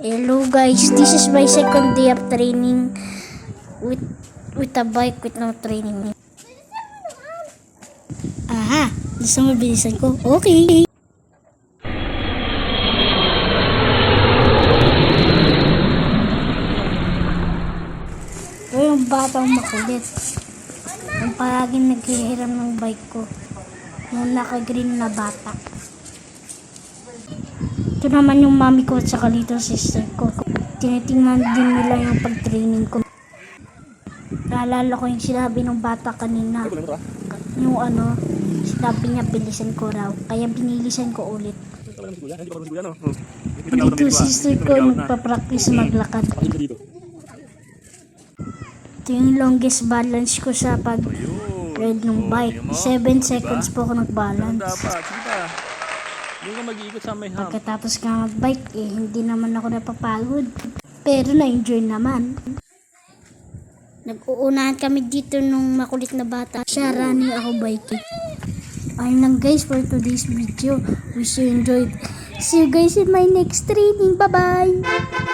Hello guys, this is my second day of training with a bike with no training. Aha, gusto mo bilisan ko? Okay. Ito yung batang makulit. Ang palaging naghihiram ng bike ko. Yung naka-green na bata. Ito naman yung mami ko at saka little sister ko. Tinitingnan din nila yung pag-training ko. Naalala ko yung sinabi ng bata kanina. Yung sinabi niya bilisan ko raw. Kaya binilisan ko ulit. Little sister ko nagpa-practice maglakad. Ito yung longest balance ko sa pag-ride ng bike. 7 seconds po ako nag-balance. Pagkatapos ka mag-bike, hindi naman ako napapagod. Pero na-enjoy naman. Nag-uunahan kami dito nung makulit na bata. Siya running, ako biking. Ayun lang guys for today's video. Wish you enjoyed. See you guys in my next training. Bye-bye!